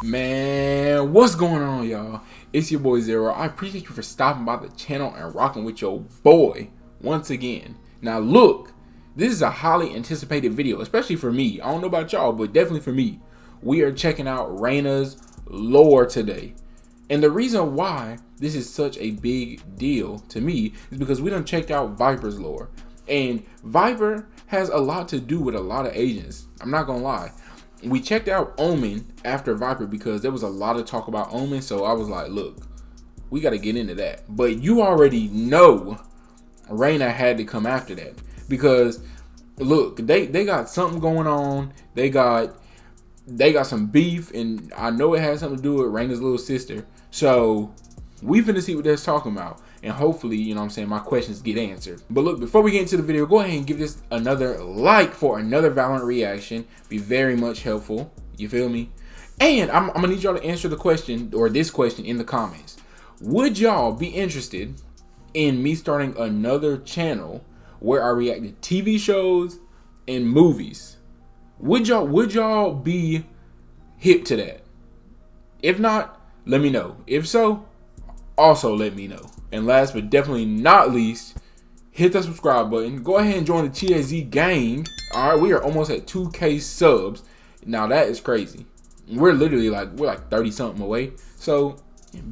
Man, what's going on, y'all? It's your boy Zero. I appreciate you for stopping by the channel and rocking with your boy once again. Now look, this is a highly anticipated video, especially for me. I don't know about y'all, but definitely for me. We are checking out Reyna's lore today. And the reason why this is such a big deal to me is because we done checked out Viper's lore. And Viper has a lot to do with a lot of agents. I'm not gonna lie. We checked out Omen after Viper because there was a lot of talk about Omen, so I was like, look, we got to get into that. But you already know Reyna had to come after that because look, they got something going on. They got some beef, and I know it has something to do with Reyna's little sister. So we finna see what they're talking about. And hopefully, you know what I'm saying, my questions get answered. But look, before we get into the video, go ahead and give this another like for another Valorant reaction. Be very much helpful. You feel me? And I'm gonna need y'all to answer the question, or this question, in the comments. Would y'all be interested in me starting another channel where I react to TV shows and movies? Would y'all be hip to that? If not, let me know. If so, also let me know. And last but definitely not least, hit that subscribe button. Go ahead and join the TAZ gang. Alright, we are almost at 2K subs. Now that is crazy. We're literally like 30 something away. So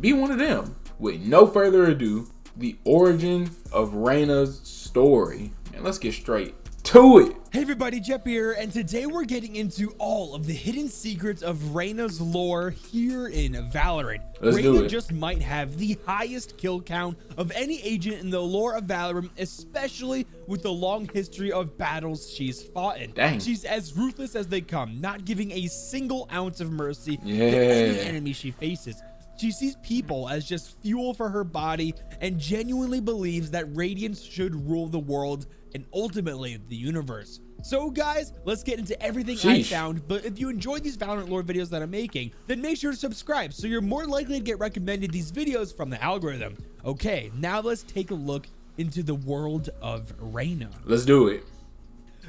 be one of them. With no further ado, the origin of Reyna's story. And let's get straight to it. Hey everybody, Jep here, and today we're getting into all of the hidden secrets of Reyna's lore here in Valorant. Reyna just might have the highest kill count of any agent in the lore of Valorant, especially with the long history of battles she's fought in. Dang. She's as ruthless as they come, not giving a single ounce of mercy to any enemy she faces. She sees people as just fuel for her body and genuinely believes that Radiance should rule the world and ultimately the universe. So guys, let's get into everything I found. But if you enjoyed these Valorant lore videos that I'm making, then make sure to subscribe so you're more likely to get recommended these videos from the algorithm. Okay, now let's take a look into the world of Reyna. Let's do it.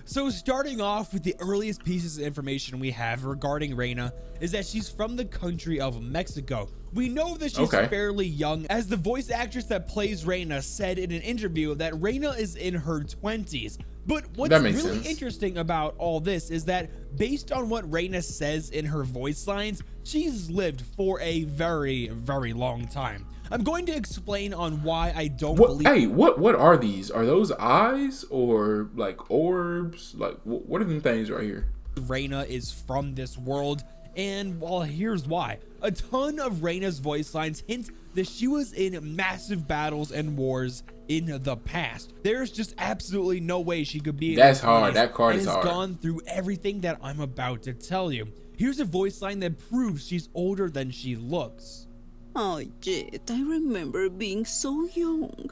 So starting off with the earliest pieces of information we have regarding Reyna is that she's from the country of Mexico. We know that she's fairly young, as the voice actress that plays Reyna said in an interview that Reyna is in her 20s. But what's really interesting about all this is that based on what Reyna says in her voice lines, she's lived for a very, very long time. I'm going to explain on why I don't believe. Hey, what are these? Are those eyes or like orbs? Like what are them things right here? Reyna is from this world, and well, here's why. A ton of Reyna's voice lines hint that she was in massive battles and wars in the past. There's just absolutely no way she could be. That's hard. That card is hard. Gone through everything that I'm about to tell you. Here's a voice line that proves she's older than she looks. Oh, Jet, I remember being so young.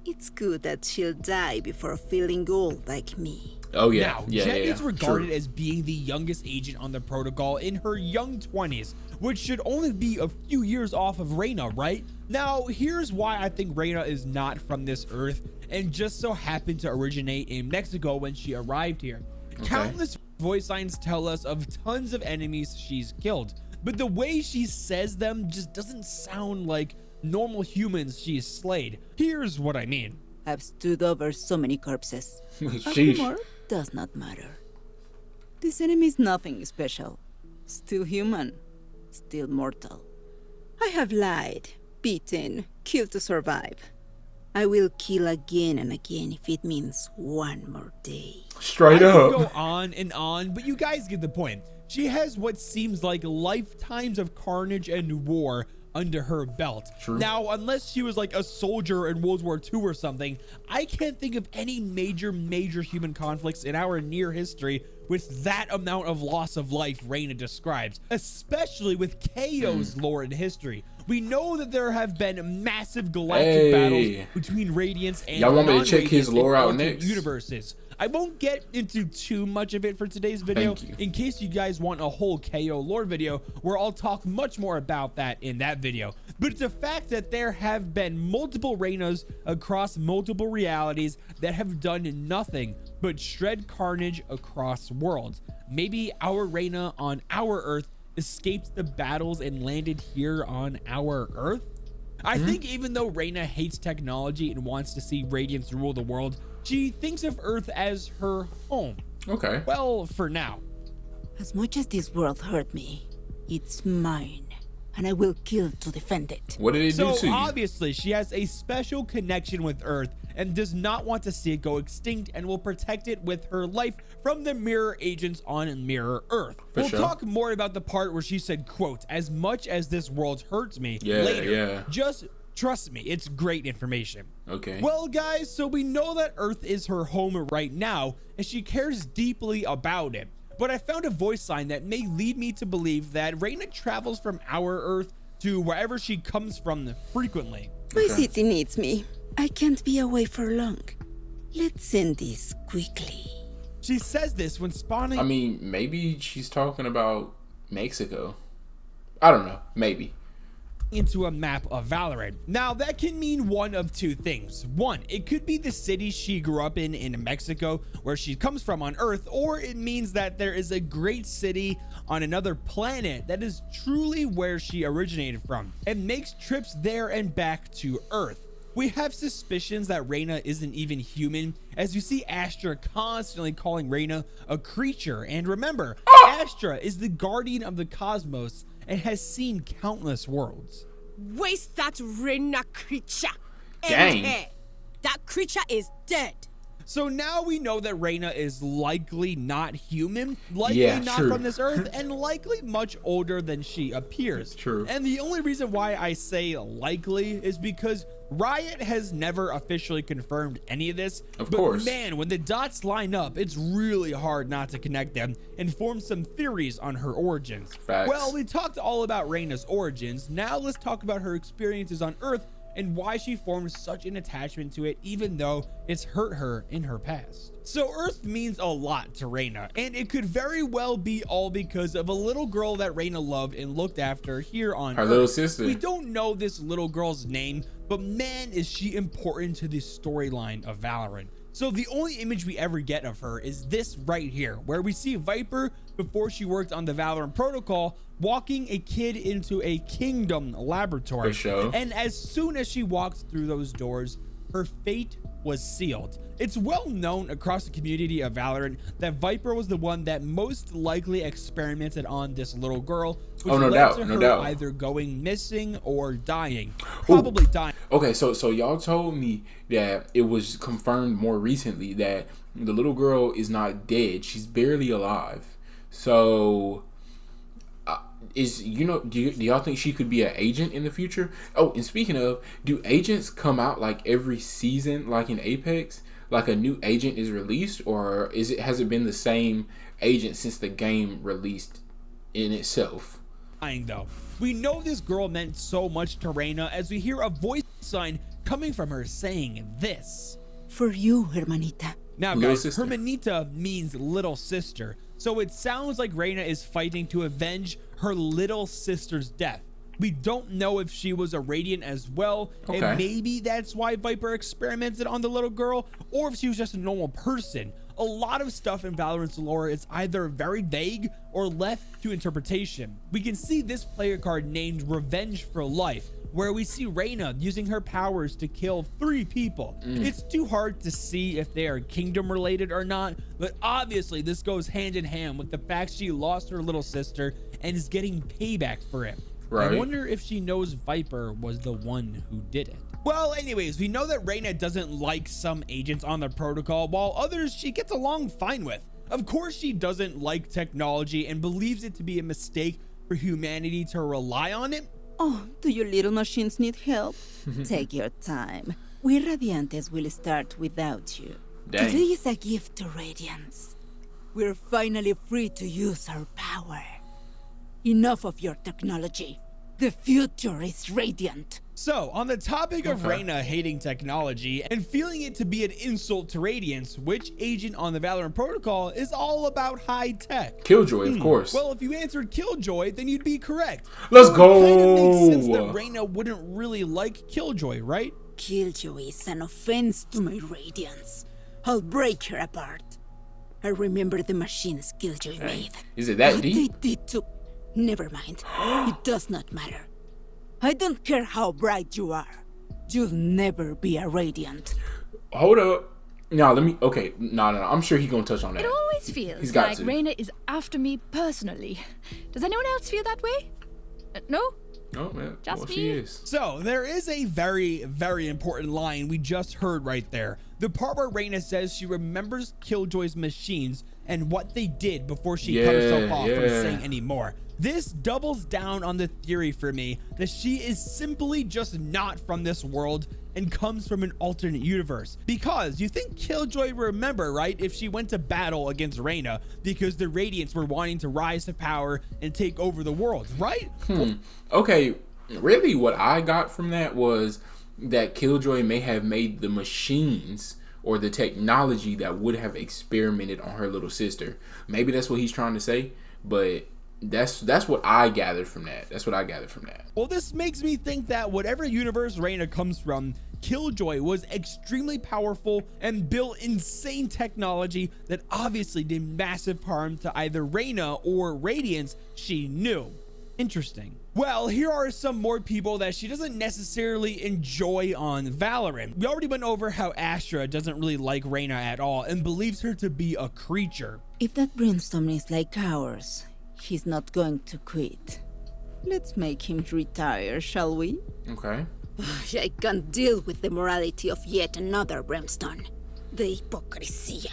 It's good that she'll die before feeling old like me. Oh yeah. Now, Jet is regarded as being the youngest agent on the protocol in her young 20s, which should only be a few years off of Reyna, right? Now, here's why I think Reyna is not from this earth and just so happened to originate in Mexico when she arrived here. Countless voice lines tell us of tons of enemies she's killed, but the way she says them just doesn't sound like normal humans she's slayed. Here's what I mean. I've stood over so many corpses. More does not matter. This enemy is nothing special. Still human. Still mortal. I have lied, beaten, killed to survive. I will kill again and again if it means one more day. Straight up. I could go on and on, but you guys get the point. She has what seems like lifetimes of carnage and war under her belt. True. Now, unless she was like a soldier in World War II or something, I can't think of any major human conflicts in our near history with that amount of loss of life Reyna describes, especially with KO's lore and history. We know that there have been massive galactic battles between Radiance and y'all want me to check his lore out next? Universes. I won't get into too much of it for today's video in case you guys want a whole KO lore video where I'll talk much more about that in that video. But it's a fact that there have been multiple Reynas across multiple realities that have done nothing but shred carnage across worlds. Maybe our Reyna on our Earth escaped the battles and landed here on our Earth? I think even though Reyna hates technology and wants to see Radiance rule the world, she thinks of Earth as her home. Okay. Well, for now. As much as this world hurt me, it's mine. And I will kill to defend it. What did it do to you? So obviously she has a special connection with Earth and does not want to see it go extinct and will protect it with her life from the mirror agents on Mirror Earth. We'll talk more about the part where she said, quote, as much as this world hurts me later. Just trust me, it's great information. Okay. Well, guys, so we know that Earth is her home right now and she cares deeply about it. But I found a voice line that may lead me to believe that Reyna travels from our Earth to wherever she comes from frequently. My city needs me. I can't be away for long. Let's end this quickly. She says this when spawning. I mean, maybe she's talking about Mexico. I don't know. Maybe. Into a map of Valorant. Now that can mean one of two things. One, it could be the city she grew up in Mexico, where she comes from on Earth, or it means that there is a great city on another planet that is truly where she originated from and makes trips there and back to Earth. We have suspicions that Reyna isn't even human, as you see Astra constantly calling Reyna a creature. And remember, Astra is the guardian of the cosmos and has seen countless worlds. Waste that Reyna creature. Dang. That creature is dead. So now we know that Reyna is likely not human, likely not from this Earth, and likely much older than she appears. True. And the only reason why I say likely is because Riot has never officially confirmed any of this. Of course. Man, when the dots line up, it's really hard not to connect them and form some theories on her origins. Facts. Well, we talked all about Reyna's origins. Now let's talk about her experiences on Earth and why she formed such an attachment to it, even though it's hurt her in her past. So Earth means a lot to Reyna, and it could very well be all because of a little girl that Reyna loved and looked after here on Earth. Her little sister. We don't know this little girl's name, but man, is she important to the storyline of Valorant. So the only image we ever get of her is this right here, where we see Viper before she worked on the Valorant protocol, walking a kid into a kingdom laboratory. For sure. And as soon as she walked through those doors, her fate was sealed. It's well known across the community of Valorant that Viper was the one that most likely experimented on this little girl, which led to her either going missing or dying. Probably dying. Okay, so y'all told me that it was confirmed more recently that the little girl is not dead. She's barely alive. So do y'all think she could be an agent in the future? Oh, and speaking of, do agents come out like every season, like in Apex? Like a new agent is released, or has it been the same agent since the game released in itself? Though we know this girl meant so much to Reyna as we hear a voice sign coming from her saying this: for you, hermanita. Now guys, hermanita means little sister, so it sounds like Reyna is fighting to avenge her little sister's death. We don't know if she was a Radiant as well, and maybe that's why Viper experimented on the little girl, or if she was just a normal person. A lot of stuff in Valorant's lore is either very vague or left to interpretation. We can see this player card named Revenge for Life, where we see Reyna using her powers to kill 3 people. It's too hard to see if they are kingdom related or not, but obviously this goes hand in hand with the fact she lost her little sister and is getting payback for it. Right. I wonder if she knows Viper was the one who did it. Well, anyways, we know that Reyna doesn't like some agents on the protocol, while others she gets along fine with. Of course, she doesn't like technology and believes it to be a mistake for humanity to rely on it. Oh, do your little machines need help? Take your time. We Radiantes will start without you. Dang. Today is a gift to Radiance. We're finally free to use our power. Enough of your technology. The future is radiant. So, on the topic of Reyna hating technology and feeling it to be an insult to Radiance, which agent on the Valorant protocol is all about high tech? Killjoy, of course. Well, if you answered Killjoy, then you'd be correct. Let's It go. kind of makes sense that Reyna wouldn't really like Killjoy, right? Killjoy is an offense to my Radiance. I'll break her apart. I remember the machines Killjoy made. Is it that what deep? they did to... Never mind. It does not matter. I don't care how bright you are. You'll never be a Radiant. Hold up. No, let me. Okay, no. I'm sure he's gonna touch on that. It always feels like Reyna is after me personally. Does anyone else feel that way? No? Oh man, Just me? She is. So there is a very, very important line we just heard right there. The part where Reyna says she remembers Killjoy's machines and what they did before she cut herself off from saying anymore. This doubles down on the theory for me that she is simply just not from this world and comes from an alternate universe. Because you think Killjoy would remember, right, if she went to battle against Reyna because the Radiants were wanting to rise to power and take over the world, right? Okay, really what I got from that was that Killjoy may have made the machines or the technology that would have experimented on her little sister. Maybe that's what he's trying to say, but that's what I gathered from that. Well, this makes me think that whatever universe Reyna comes from, Killjoy was extremely powerful and built insane technology that obviously did massive harm to either Reyna or Radiants she knew. Interesting. Well, here are some more people that she doesn't necessarily enjoy on Valorant. We already went over how Astra doesn't really like Reyna at all and believes her to be a creature. If that brimstone is like ours, he's not going to quit. Let's make him retire, shall we? Okay. I can't deal with the morality of yet another brimstone. The hypocrisy.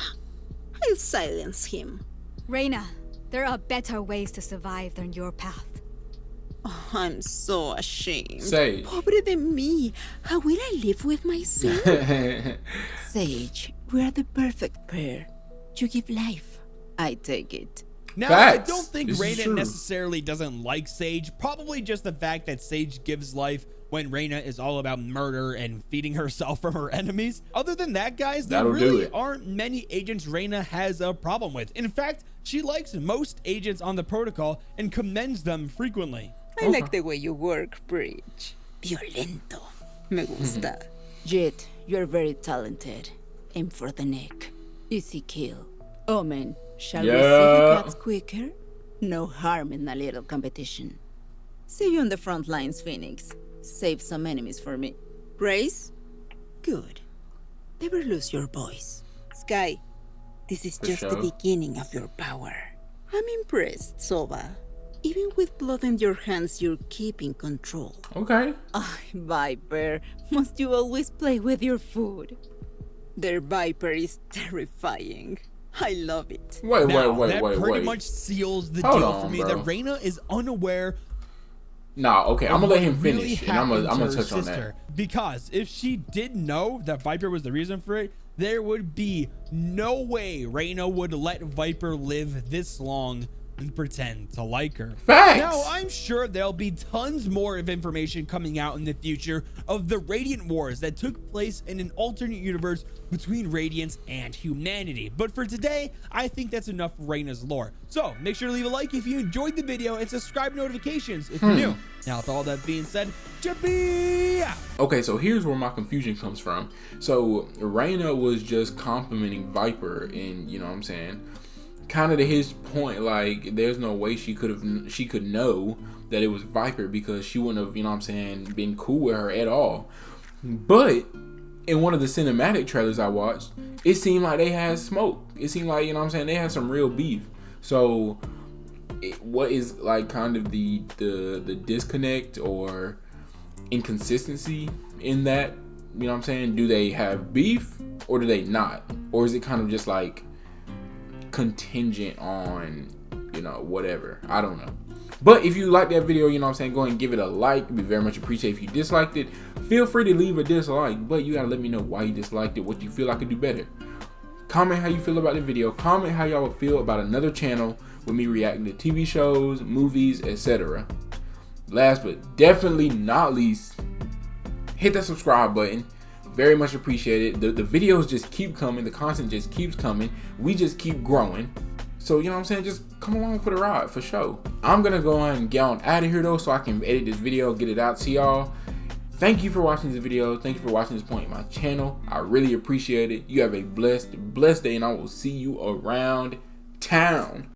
I'll silence him. Reyna, there are better ways to survive than your path. Oh, I'm so ashamed. Sage. Pobre de me. How will I live with myself? Sage, we are the perfect pair. You give life. I take it. Now, Facts. I don't think Reyna necessarily doesn't like Sage. Probably just the fact that Sage gives life when Reyna is all about murder and feeding herself from her enemies. Other than that, guys, there really aren't many agents Reyna has a problem with. In fact, she likes most agents on the protocol and commends them frequently. I like the way you work, Bridge. Violento. Me gusta. Jet, you're very talented. Aim for the neck. Easy kill. Omen, shall we see who cuts quicker? No harm in a little competition. See you on the front lines, Phoenix. Save some enemies for me. Grace? Good. Never lose your voice. Sky, this is just the beginning of your power. I'm impressed, Sova. Even with blood in your hands, you're keeping control. Okay. Ah, Viper, must you always play with your food? Their Viper is terrifying. I love it. Wait. That pretty much seals the deal for me that Reyna is unaware. Nah, okay, I'm gonna let him finish, and I'm gonna touch on that. Because if she did know that Viper was the reason for it, there would be no way Reyna would let Viper live this long and pretend to like her. Facts. Now, I'm sure there'll be tons more of information coming out in the future of the Radiant Wars that took place in an alternate universe between Radiance and humanity. But for today, I think that's enough for Reyna's lore. So make sure to leave a like if you enjoyed the video and subscribe to notifications if you're new. Now, with all that being said, Chippy! Okay, so here's where my confusion comes from. So Reyna was just complimenting Viper, and you know what I'm saying, kind of to his point, like there's no way she could know that it was Viper because she wouldn't have, you know what I'm saying, been cool with her at all. But in one of the cinematic trailers I watched, it seemed like they had smoke. It seemed like, you know what I'm saying, they had some real beef. So what is like kind of the disconnect or inconsistency in that? You know what I'm saying? Do they have beef or do they not? Or is it kind of just like contingent on, you know, whatever? I don't know. But if you like that video, you know what I'm saying, go ahead and give it a like. It'd be very much appreciated. If you disliked it, feel free to leave a dislike, but you gotta let me know why you disliked it, what you feel I could do better. Comment how you feel about the video. Comment how y'all would feel about another channel with me reacting to TV shows, movies, etc. Last but definitely not least, hit that subscribe button. Very much appreciated. The videos just keep coming. The content just keeps coming. We just keep growing. So, you know what I'm saying? Just come along for the ride, for sure. I'm going to go ahead and get on out of here, though, so I can edit this video, get it out to y'all. Thank you for watching this video. Thank you for watching this point in my channel. I really appreciate it. You have a blessed day, and I will see you around town.